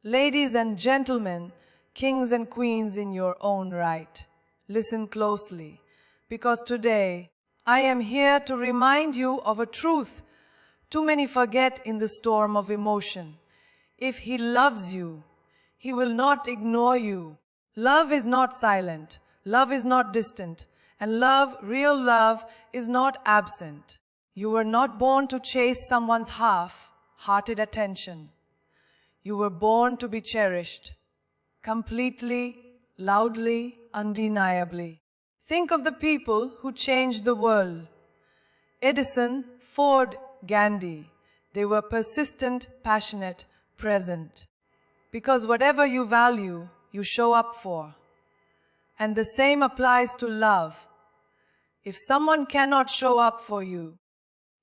Ladies and gentlemen, kings and queens in your own right, listen closely, because today I am here to remind you of a truth too many forget in the storm of emotion. If he loves you, he will not ignore you. Love is not silent, love is not distant, and real love, is not absent. You were not born to chase someone's half-hearted attention. You were born to be cherished, completely, loudly, undeniably. Think of the people who changed the world. Edison, Ford, Gandhi. They were persistent, passionate, present. Because whatever you value, you show up for. And the same applies to love. If someone cannot show up for you,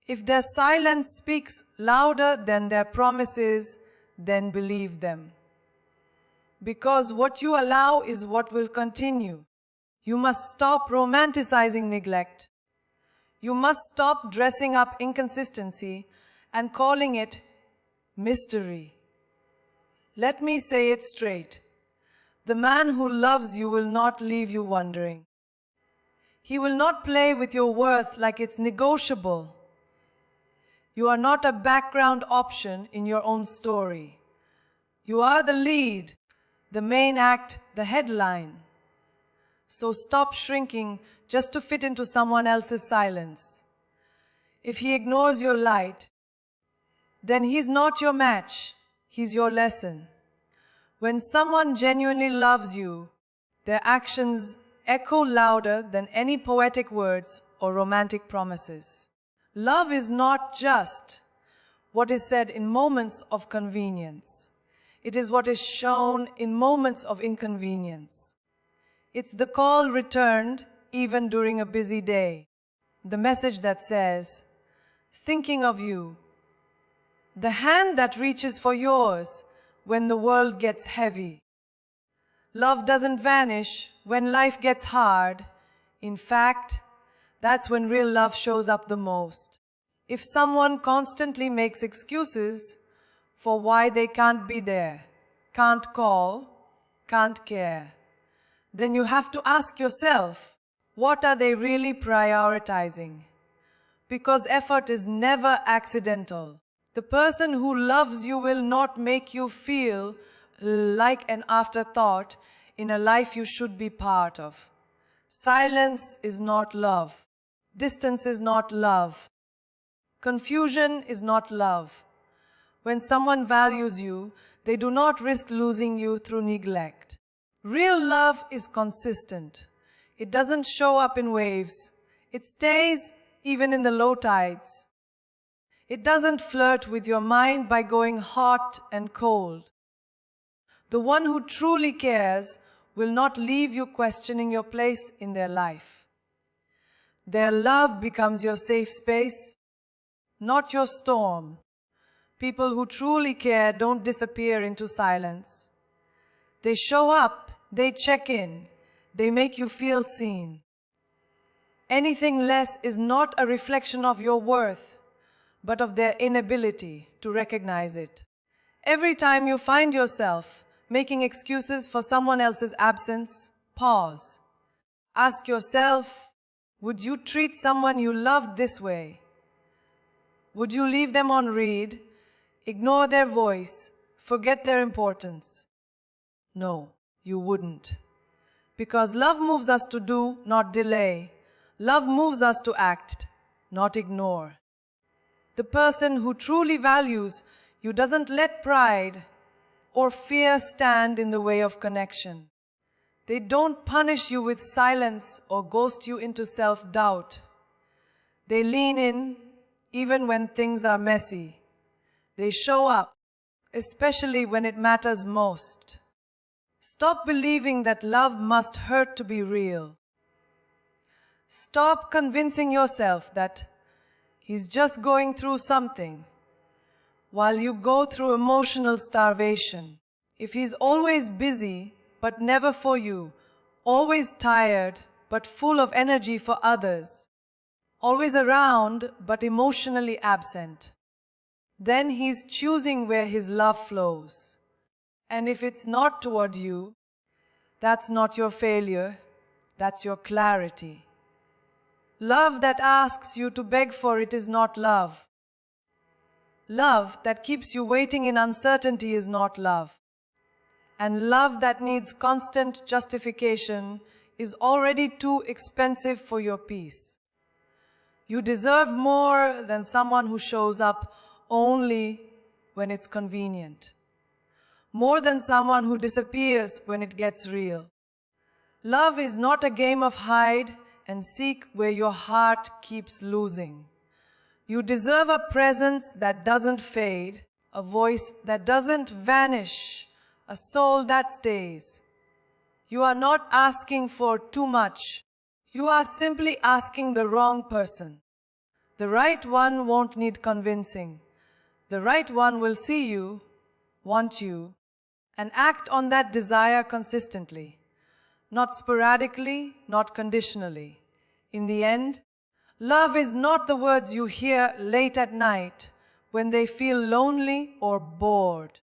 if their silence speaks louder than their promises, then believe them. Because what you allow is what will continue. You must stop romanticizing neglect. You must stop dressing up inconsistency and calling it mystery. Let me say it straight. The man who loves you will not leave you wondering. He will not play with your worth like it's negotiable. You are not a background option in your own story. You are the lead, the main act, the headline. So stop shrinking just to fit into someone else's silence. If he ignores your light, then he's not your match, he's your lesson. When someone genuinely loves you, their actions echo louder than any poetic words or romantic promises. Love is not just what is said in moments of convenience. It is what is shown in moments of inconvenience. It's the call returned even during a busy day. The message that says, thinking of you. The hand that reaches for yours when the world gets heavy. Love doesn't vanish when life gets hard. In fact, that's when real love shows up the most. If someone constantly makes excuses for why they can't be there, can't call, can't care, then you have to ask yourself, what are they really prioritizing? Because effort is never accidental. The person who loves you will not make you feel like an afterthought in a life you should be part of. Silence is not love. Distance is not love. Confusion is not love. When someone values you, they do not risk losing you through neglect. Real love is consistent. It doesn't show up in waves. It stays even in the low tides. It doesn't flirt with your mind by going hot and cold. The one who truly cares will not leave you questioning your place in their life. Their love becomes your safe space, not your storm. People who truly care don't disappear into silence. They show up, they check in, they make you feel seen. Anything less is not a reflection of your worth, but of their inability to recognize it. Every time you find yourself making excuses for someone else's absence, pause. Ask yourself, would you treat someone you loved this way? Would you leave them on read, ignore their voice, forget their importance? No, you wouldn't. Because love moves us to do, not delay. Love moves us to act, not ignore. The person who truly values you doesn't let pride or fear stand in the way of connection. They don't punish you with silence or ghost you into self-doubt. They lean in even when things are messy. They show up, especially when it matters most. Stop believing that love must hurt to be real. Stop convincing yourself that he's just going through something while you go through emotional starvation. If he's always busy but never for you, always tired but full of energy for others, always around but emotionally absent, then he's choosing where his love flows. And if it's not toward you, that's not your failure, that's your clarity. Love that asks you to beg for it is not love. Love that keeps you waiting in uncertainty is not love. And love that needs constant justification is already too expensive for your peace. You deserve more than someone who shows up only when it's convenient. More than someone who disappears when it gets real. Love is not a game of hide and seek where your heart keeps losing. You deserve a presence that doesn't fade, a voice that doesn't vanish, a soul that stays. You are not asking for too much. You are simply asking the wrong person. The right one won't need convincing. The right one will see you, want you, and act on that desire consistently. Not sporadically, not conditionally. In the end, love is not the words you hear late at night when they feel lonely or bored.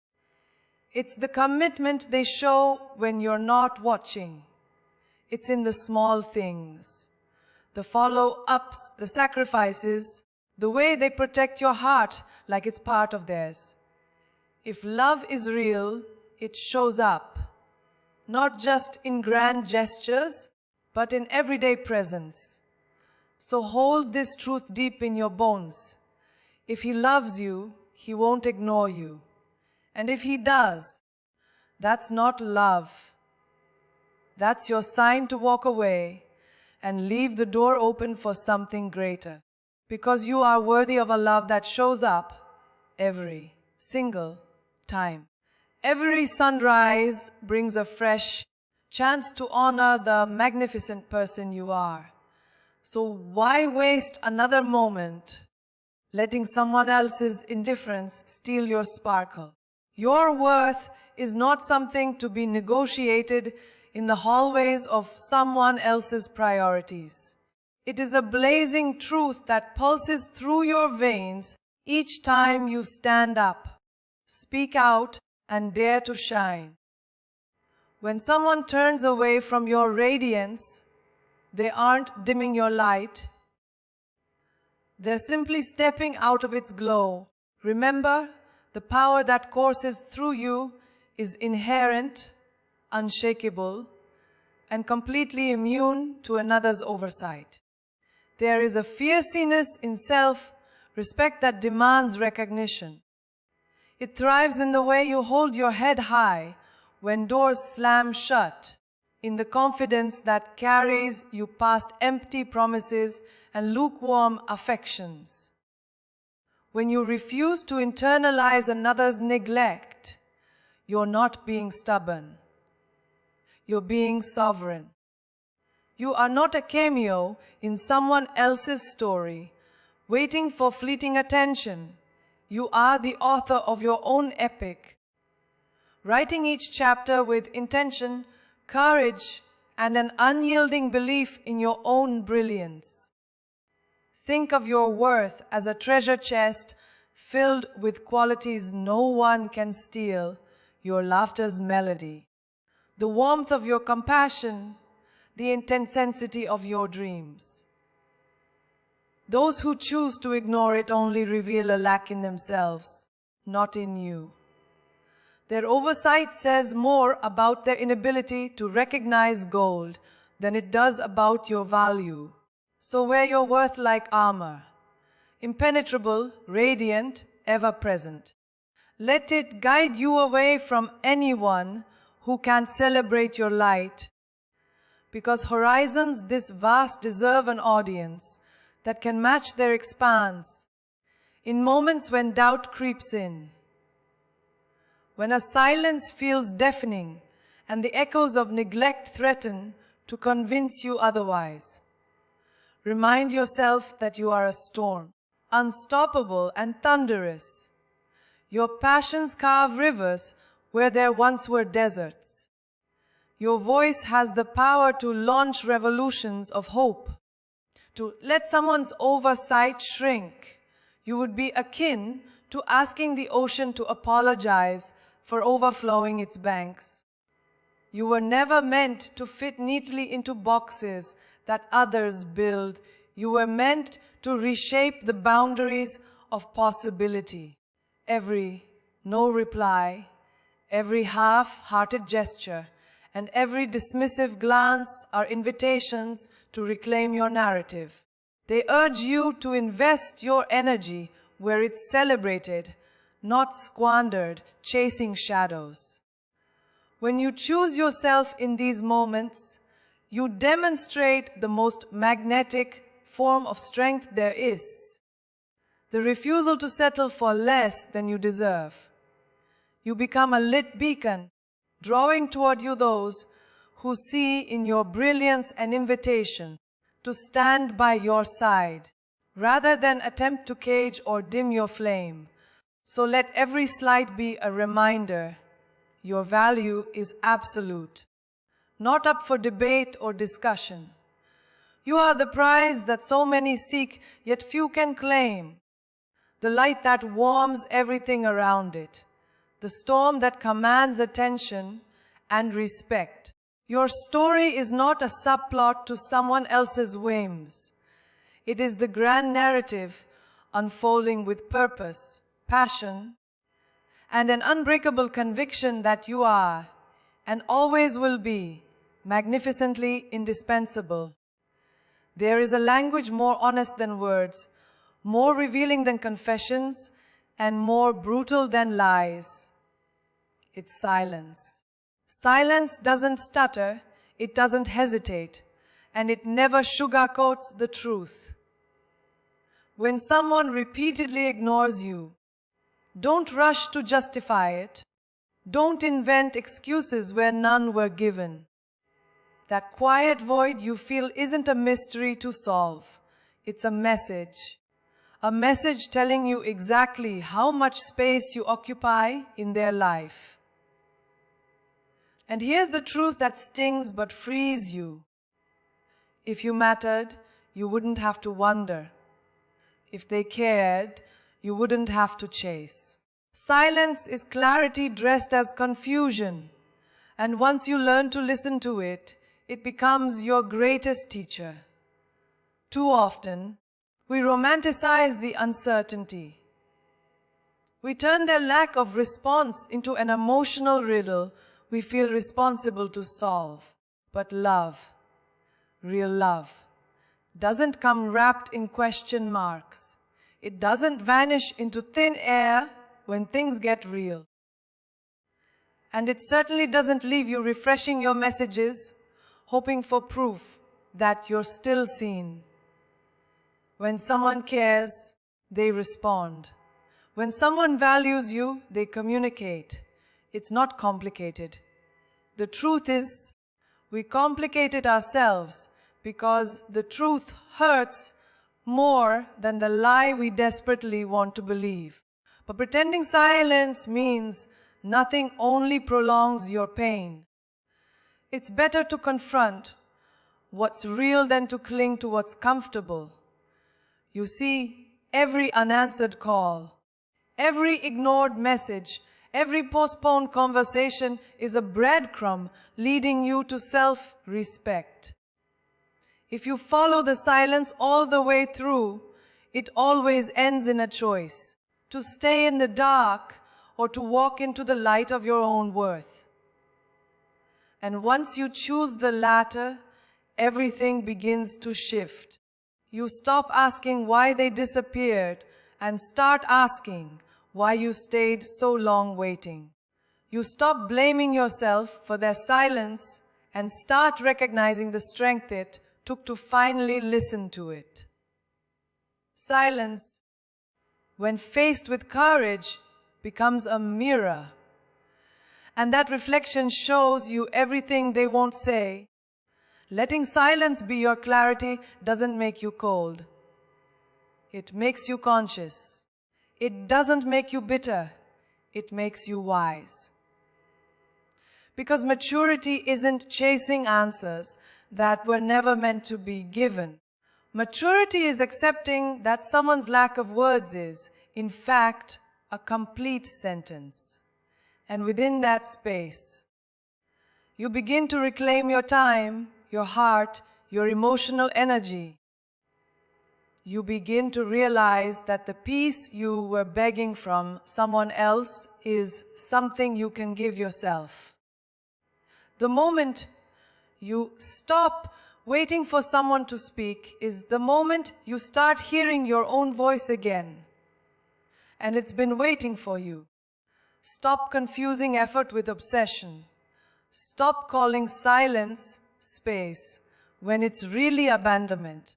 It's the commitment they show when you're not watching. It's in the small things, the follow-ups, the sacrifices, the way they protect your heart like it's part of theirs. If love is real, it shows up. Not just in grand gestures, but in everyday presence. So hold this truth deep in your bones. If he loves you, he won't ignore you. And if he does, that's not love. That's your sign to walk away and leave the door open for something greater. Because you are worthy of a love that shows up every single time. Every sunrise brings a fresh chance to honor the magnificent person you are. So why waste another moment letting someone else's indifference steal your sparkle? Your worth is not something to be negotiated in the hallways of someone else's priorities. It is a blazing truth that pulses through your veins each time you stand up, speak out, and dare to shine. When someone turns away from your radiance, they aren't dimming your light. They're simply stepping out of its glow. Remember, the power that courses through you is inherent, unshakable, and completely immune to another's oversight. There is a fierceness in self-respect that demands recognition. It thrives in the way you hold your head high when doors slam shut, in the confidence that carries you past empty promises and lukewarm affections. When you refuse to internalize another's neglect, you're not being stubborn. You're being sovereign. You are not a cameo in someone else's story, waiting for fleeting attention. You are the author of your own epic, writing each chapter with intention, courage, and an unyielding belief in your own brilliance. Think of your worth as a treasure chest filled with qualities no one can steal: your laughter's melody, the warmth of your compassion, the intensity of your dreams. Those who choose to ignore it only reveal a lack in themselves, not in you. Their oversight says more about their inability to recognize gold than it does about your value. So wear your worth like armor, impenetrable, radiant, ever present. Let it guide you away from anyone who can't celebrate your light, because horizons this vast deserve an audience that can match their expanse in moments when doubt creeps in, when a silence feels deafening and the echoes of neglect threaten to convince you otherwise. Remind yourself that you are a storm, unstoppable and thunderous. Your passions carve rivers where there once were deserts. Your voice has the power to launch revolutions of hope. To let someone's oversight shrink, you would be akin to asking the ocean to apologize for overflowing its banks. You were never meant to fit neatly into boxes that others build. You were meant to reshape the boundaries of possibility. Every no reply, every half-hearted gesture, and every dismissive glance are invitations to reclaim your narrative. They urge you to invest your energy where it's celebrated, not squandered, chasing shadows. When you choose yourself in these moments, you demonstrate the most magnetic form of strength there is. The refusal to settle for less than you deserve. You become a lit beacon, drawing toward you those who see in your brilliance an invitation to stand by your side, rather than attempt to cage or dim your flame. So let every slight be a reminder. Your value is absolute, not up for debate or discussion. You are the prize that so many seek, yet few can claim. The light that warms everything around it. The storm that commands attention and respect. Your story is not a subplot to someone else's whims. It is the grand narrative unfolding with purpose, passion, and an unbreakable conviction that you are, and always will be, magnificently indispensable. There is a language more honest than words, more revealing than confessions, and more brutal than lies. It's silence. Silence doesn't stutter, it doesn't hesitate, and it never sugarcoats the truth. When someone repeatedly ignores you, don't rush to justify it. Don't invent excuses where none were given. That quiet void you feel isn't a mystery to solve. It's a message. A message telling you exactly how much space you occupy in their life. And here's the truth that stings but frees you. If you mattered, you wouldn't have to wonder. If they cared, you wouldn't have to chase. Silence is clarity dressed as confusion. And once you learn to listen to it, it becomes your greatest teacher. Too often, we romanticize the uncertainty. We turn their lack of response into an emotional riddle we feel responsible to solve. But love, real love, doesn't come wrapped in question marks. It doesn't vanish into thin air when things get real. And it certainly doesn't leave you refreshing your messages, hoping for proof that you're still seen. When someone cares, they respond. When someone values you, they communicate. It's not complicated. The truth is, we complicate it ourselves because the truth hurts more than the lie we desperately want to believe. But pretending silence means nothing, only prolongs your pain. It's better to confront what's real than to cling to what's comfortable. You see, every unanswered call, every ignored message, every postponed conversation is a breadcrumb leading you to self-respect. If you follow the silence all the way through, it always ends in a choice: to stay in the dark or to walk into the light of your own worth. And once you choose the latter, everything begins to shift. You stop asking why they disappeared and start asking why you stayed so long waiting. You stop blaming yourself for their silence and start recognizing the strength it took to finally listen to it. Silence, when faced with courage, becomes a mirror. And that reflection shows you everything they won't say. Letting silence be your clarity doesn't make you cold. It makes you conscious. It doesn't make you bitter. It makes you wise. Because maturity isn't chasing answers that were never meant to be given. Maturity is accepting that someone's lack of words is, in fact, a complete sentence. And within that space, you begin to reclaim your time, your heart, your emotional energy. You begin to realize that the peace you were begging from someone else is something you can give yourself. The moment you stop waiting for someone to speak is the moment you start hearing your own voice again. And it's been waiting for you. Stop confusing effort with obsession. Stop calling silence space when it's really abandonment.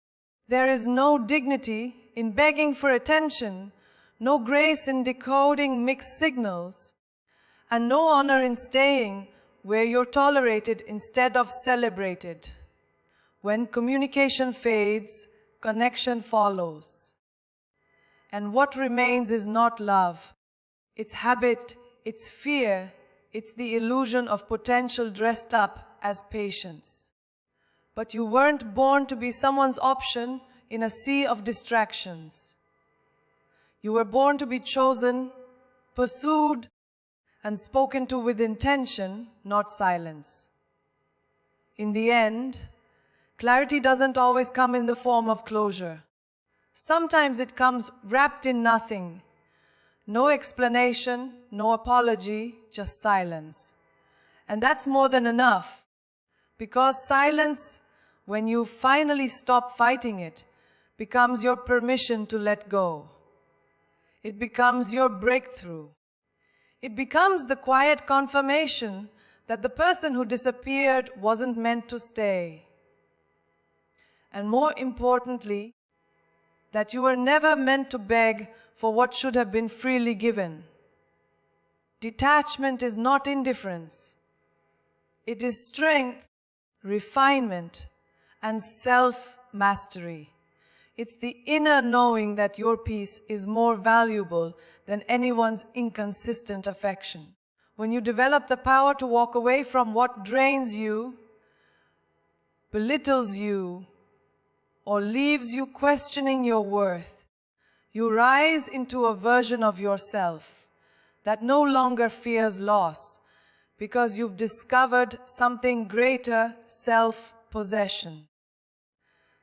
There is no dignity in begging for attention, no grace in decoding mixed signals, and no honor in staying where you're tolerated instead of celebrated. When communication fades, connection follows. And what remains is not love. It's habit, it's fear, it's the illusion of potential dressed up as patience. But you weren't born to be someone's option in a sea of distractions. You were born to be chosen, pursued, and spoken to with intention, not silence. In the end, clarity doesn't always come in the form of closure. Sometimes it comes wrapped in nothing. No explanation, no apology, just silence. And that's more than enough. Because silence, when you finally stop fighting it, becomes your permission to let go. It becomes your breakthrough. It becomes the quiet confirmation that the person who disappeared wasn't meant to stay. And more importantly, that you were never meant to beg for what should have been freely given. Detachment is not indifference. It is strength, refinement, and self-mastery. It's the inner knowing that your peace is more valuable than anyone's inconsistent affection. When you develop the power to walk away from what drains you, belittles you, or leaves you questioning your worth, you rise into a version of yourself that no longer fears loss because you've discovered something greater, self-possession.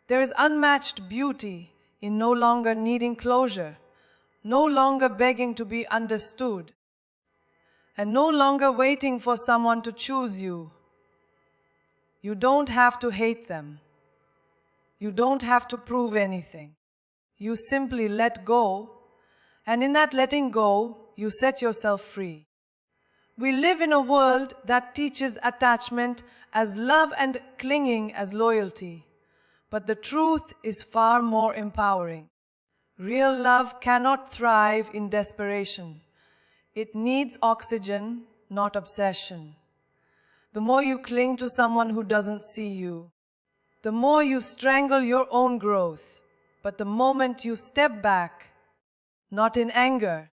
There is unmatched beauty in no longer needing closure, no longer begging to be understood, and no longer waiting for someone to choose you. You don't have to hate them. You don't have to prove anything. You simply let go, and in that letting go, you set yourself free. We live in a world that teaches attachment as love and clinging as loyalty. But the truth is far more empowering. Real love cannot thrive in desperation. It needs oxygen, not obsession. The more you cling to someone who doesn't see you, the more you strangle your own growth. But the moment you step back, not in anger,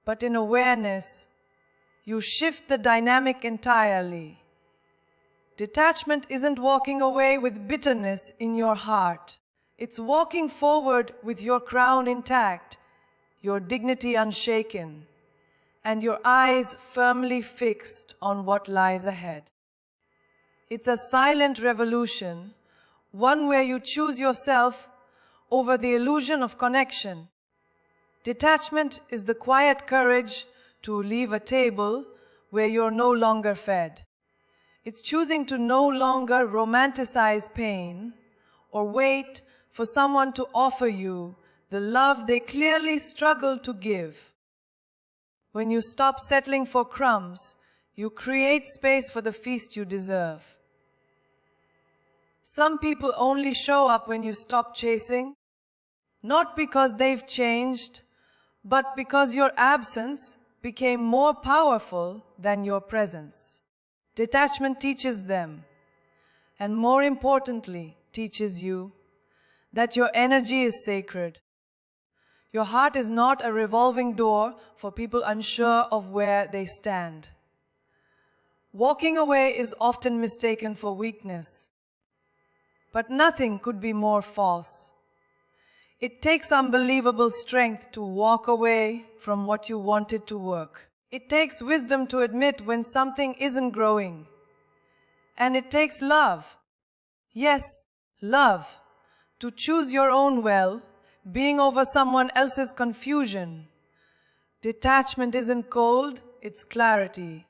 but in awareness, you shift the dynamic entirely. Detachment isn't walking away with bitterness in your heart. It's walking forward with your crown intact, your dignity unshaken, and your eyes firmly fixed on what lies ahead. It's a silent revolution, one where you choose yourself over the illusion of connection. Detachment is the quiet courage to leave a table where you're no longer fed. It's choosing to no longer romanticize pain or wait for someone to offer you the love they clearly struggle to give. When you stop settling for crumbs, you create space for the feast you deserve. Some people only show up when you stop chasing, not because they've changed, but because your absence became more powerful than your presence. Detachment teaches them, and more importantly, teaches you, that your energy is sacred. Your heart is not a revolving door for people unsure of where they stand. Walking away is often mistaken for weakness, but nothing could be more false. It takes unbelievable strength to walk away from what you wanted to work. It takes wisdom to admit when something isn't growing. And it takes love. Yes, love. To choose your own well, being over someone else's confusion. Detachment isn't cold, it's clarity.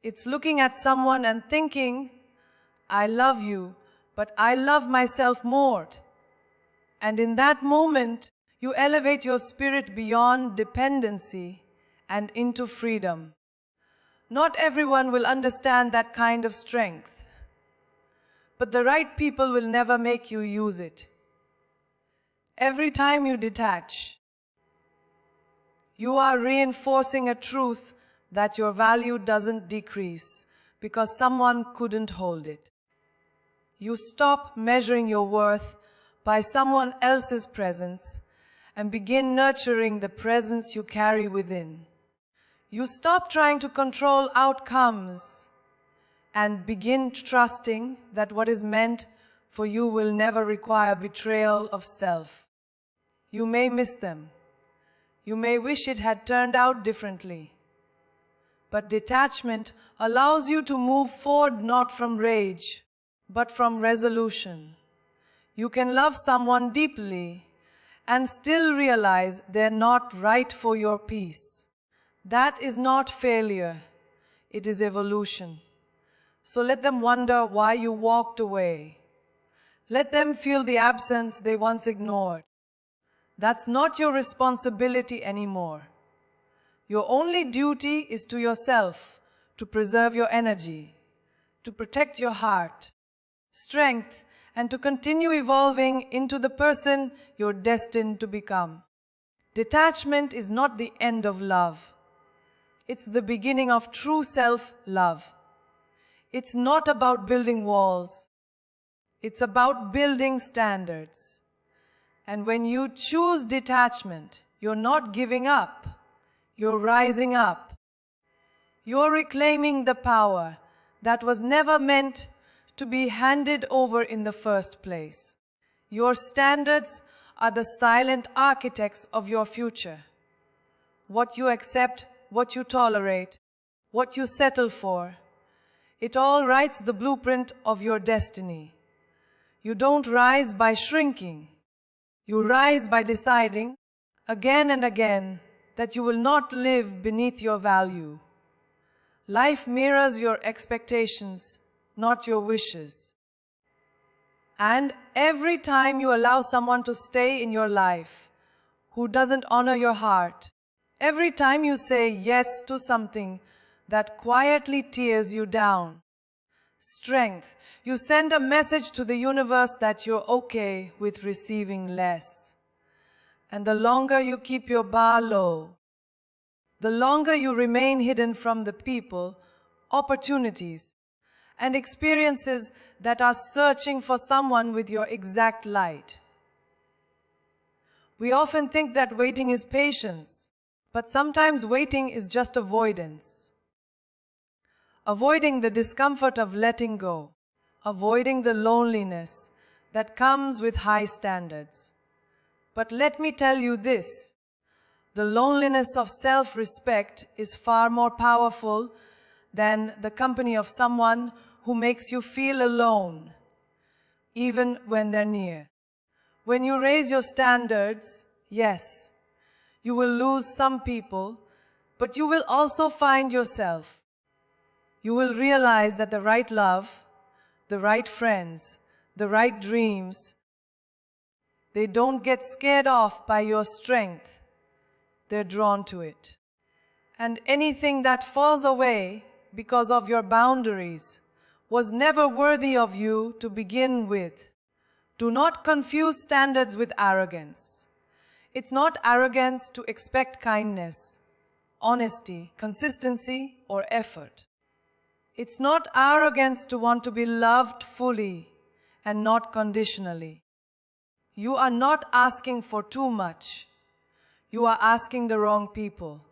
It's looking at someone and thinking, I love you, but I love myself more. And in that moment, you elevate your spirit beyond dependency and into freedom. Not everyone will understand that kind of strength, but the right people will never make you use it. Every time you detach, you are reinforcing a truth that your value doesn't decrease because someone couldn't hold it. You stop measuring your worth by someone else's presence and begin nurturing the presence you carry within. You stop trying to control outcomes and begin trusting that what is meant for you will never require betrayal of self. You may miss them. You may wish it had turned out differently. But detachment allows you to move forward not from rage, but from resolution. You can love someone deeply and still realize they're not right for your peace. That is not failure, it is evolution. So let them wonder why you walked away. Let them feel the absence they once ignored. That's not your responsibility anymore. Your only duty is to yourself, to preserve your energy, to protect your heart, strength, and to continue evolving into the person you're destined to become. Detachment is not the end of love. It's the beginning of true self-love. It's not about building walls. It's about building standards. And when you choose detachment, you're not giving up. You're rising up. You're reclaiming the power that was never meant to be handed over in the first place. Your standards are the silent architects of your future. What you accept, what you tolerate, what you settle for, it all writes the blueprint of your destiny. You don't rise by shrinking. You rise by deciding, again and again, that you will not live beneath your value. Life mirrors your expectations, not your wishes. And every time you allow someone to stay in your life who doesn't honor your heart, every time you say yes to something that quietly tears you down, strength, you send a message to the universe that you're okay with receiving less. And the longer you keep your bar low, the longer you remain hidden from the people, opportunities, and experiences that are searching for someone with your exact light. We often think that waiting is patience, but sometimes waiting is just avoidance. Avoiding the discomfort of letting go, avoiding the loneliness that comes with high standards. But let me tell you this, the loneliness of self-respect is far more powerful than the company of someone who makes you feel alone, even when they're near. When you raise your standards, yes, you will lose some people, but you will also find yourself. You will realize that the right love, the right friends, the right dreams, they don't get scared off by your strength. They're drawn to it. And anything that falls away because of your boundaries was never worthy of you to begin with. Do not confuse standards with arrogance. It's not arrogance to expect kindness, honesty, consistency, or effort. It's not arrogance to want to be loved fully and not conditionally. You are not asking for too much. You are asking the wrong people.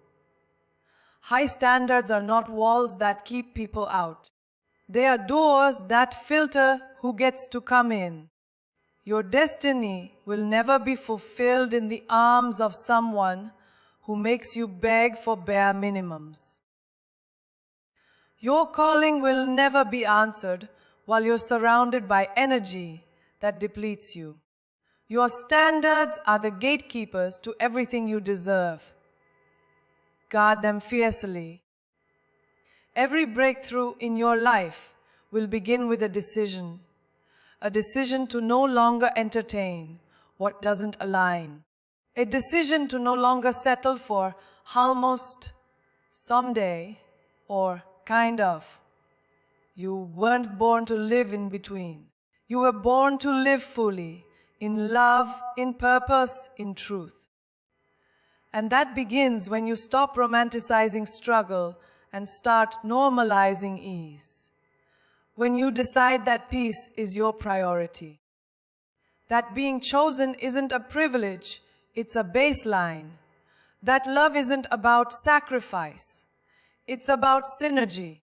High standards are not walls that keep people out. They are doors that filter who gets to come in. Your destiny will never be fulfilled in the arms of someone who makes you beg for bare minimums. Your calling will never be answered while you're surrounded by energy that depletes you. Your standards are the gatekeepers to everything you deserve. Guard them fiercely. Every breakthrough in your life will begin with a decision to no longer entertain what doesn't align, a decision to no longer settle for almost, someday, or kind of. You weren't born to live in between. You were born to live fully, in love, in purpose, in truth. And that begins when you stop romanticizing struggle and start normalizing ease. When you decide that peace is your priority. That being chosen isn't a privilege, it's a baseline. That love isn't about sacrifice, it's about synergy.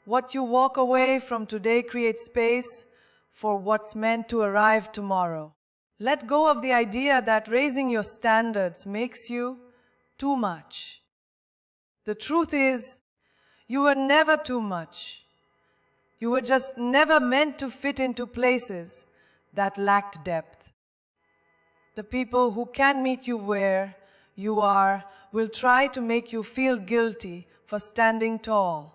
What you walk away from today creates space for what's meant to arrive tomorrow. Let go of the idea that raising your standards makes you too much. The truth is, you were never too much. You were just never meant to fit into places that lacked depth. The people who can meet you where you are will try to make you feel guilty for standing tall.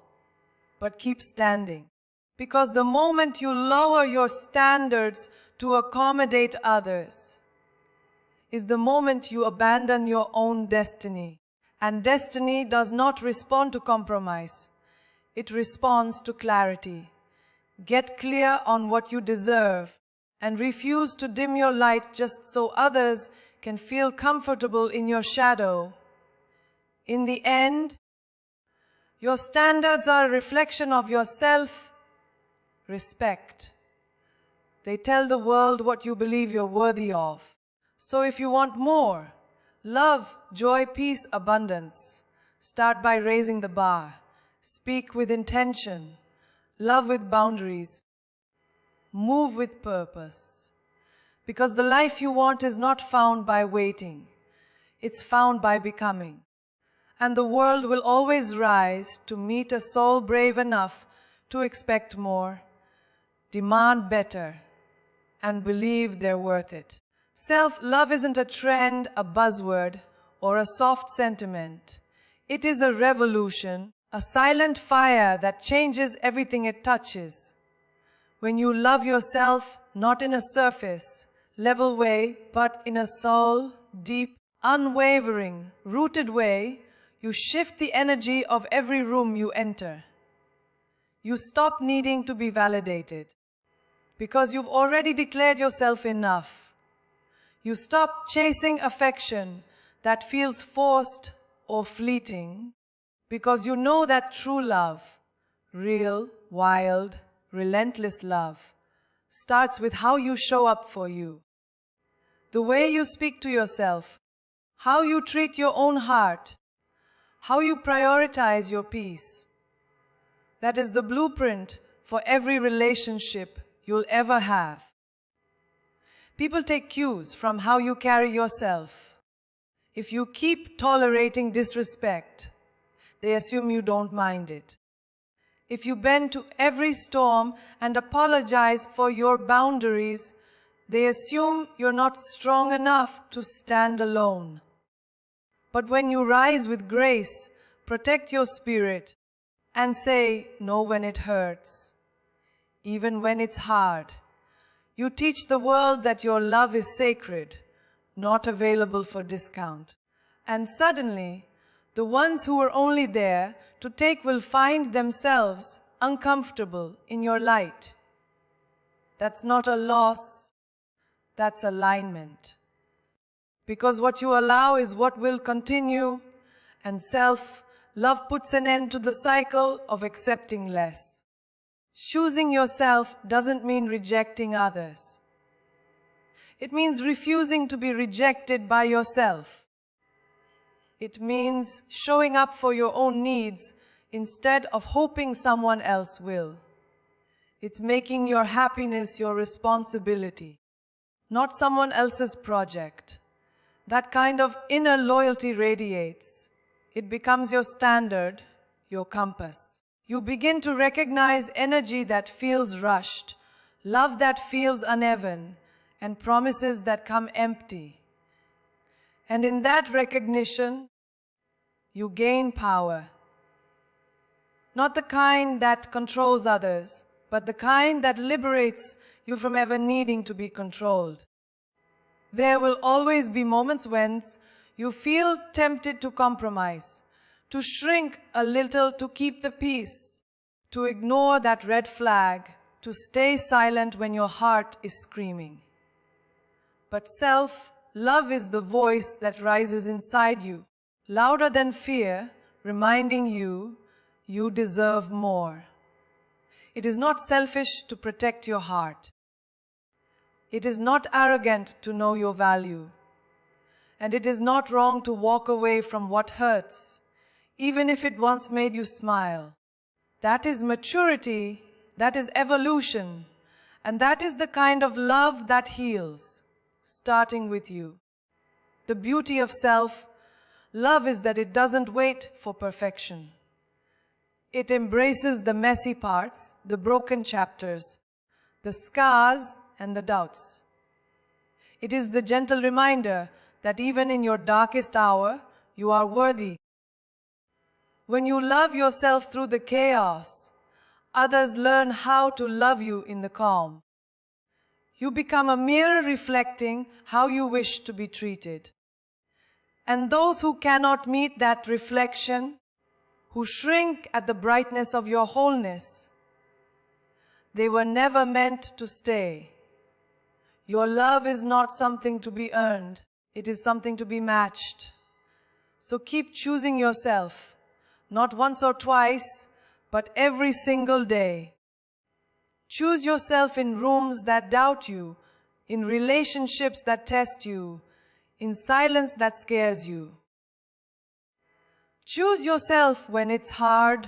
But keep standing. Because the moment you lower your standards to accommodate others is the moment you abandon your own destiny. And destiny does not respond to compromise. It responds to clarity. Get clear on what you deserve and refuse to dim your light just so others can feel comfortable in your shadow. In the end, your standards are a reflection of your self-respect. They tell the world what you believe you're worthy of. So if you want more, love, joy, peace, abundance, start by raising the bar. Speak with intention. Love with boundaries. Move with purpose. Because the life you want is not found by waiting. It's found by becoming. And the world will always rise to meet a soul brave enough to expect more, demand better, and believe they're worth it. Self-love isn't a trend, a buzzword, or a soft sentiment. It is a revolution, a silent fire that changes everything it touches. When you love yourself, not in a surface level way, but in a soul, deep, unwavering, rooted way, you shift the energy of every room you enter. You stop needing to be validated because you've already declared yourself enough. You stop chasing affection that feels forced or fleeting because you know that true love, real, wild, relentless love, starts with how you show up for you. The way you speak to yourself, how you treat your own heart, how you prioritize your peace. That is the blueprint for every relationship you'll ever have. People take cues from how you carry yourself. If you keep tolerating disrespect, they assume you don't mind it. If you bend to every storm and apologize for your boundaries, they assume you're not strong enough to stand alone. But when you rise with grace, protect your spirit, and say no when it hurts, even when it's hard, you teach the world that your love is sacred, not available for discount. And suddenly, the ones who were only there to take will find themselves uncomfortable in your light. That's not a loss, that's alignment. Because what you allow is what will continue, and self-love puts an end to the cycle of accepting less. Choosing yourself doesn't mean rejecting others. It means refusing to be rejected by yourself. It means showing up for your own needs instead of hoping someone else will. It's making your happiness your responsibility, not someone else's project. That kind of inner loyalty radiates. It becomes your standard, your compass. You begin to recognize energy that feels rushed, love that feels uneven, and promises that come empty. And in that recognition, you gain power. Not the kind that controls others, but the kind that liberates you from ever needing to be controlled. There will always be moments when you feel tempted to compromise, to shrink a little to keep the peace, to ignore that red flag, to stay silent when your heart is screaming. But self-love is the voice that rises inside you, louder than fear, reminding you you deserve more. It is not selfish to protect your heart. It is not arrogant to know your value. And it is not wrong to walk away from what hurts, even if it once made you smile. That is maturity, that is evolution, and that is the kind of love that heals, starting with you. The beauty of self-love is that it doesn't wait for perfection. It embraces the messy parts, the broken chapters, the scars and the doubts. It is the gentle reminder that even in your darkest hour, you are worthy. When you love yourself through the chaos, others learn how to love you in the calm. You become a mirror reflecting how you wish to be treated. And those who cannot meet that reflection, who shrink at the brightness of your wholeness, they were never meant to stay. Your love is not something to be earned, it is something to be matched. So keep choosing yourself, not once or twice, but every single day. Choose yourself in rooms that doubt you, in relationships that test you, in silence that scares you. Choose yourself when it's hard,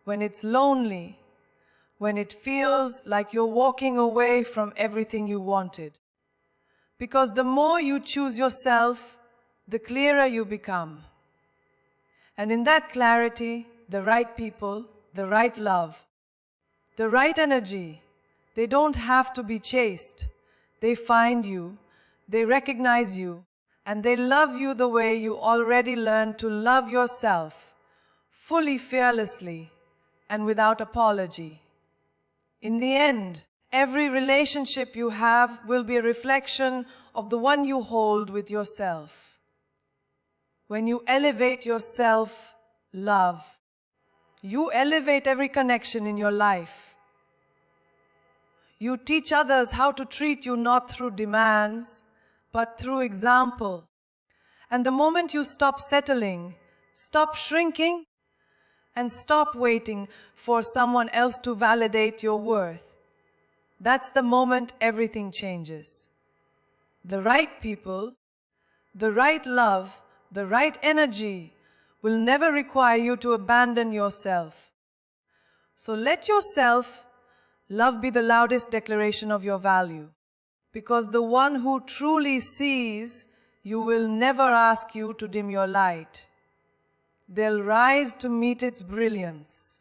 when it's lonely, when it feels like you're walking away from everything you wanted. Because the more you choose yourself, the clearer you become. And in that clarity, the right people, the right love, the right energy, they don't have to be chased. They find you, they recognize you, and they love you the way you already learned to love yourself, fully, fearlessly, and without apology. In the end, every relationship you have will be a reflection of the one you hold with yourself. When you elevate your self-love, you elevate every connection in your life. You teach others how to treat you not through demands, but through example. And the moment you stop settling, stop shrinking, and stop waiting for someone else to validate your worth, that's the moment everything changes. The right people, the right love, the right energy will never require you to abandon yourself. So let yourself-love be the loudest declaration of your value. Because the one who truly sees you will never ask you to dim your light. They'll rise to meet its brilliance.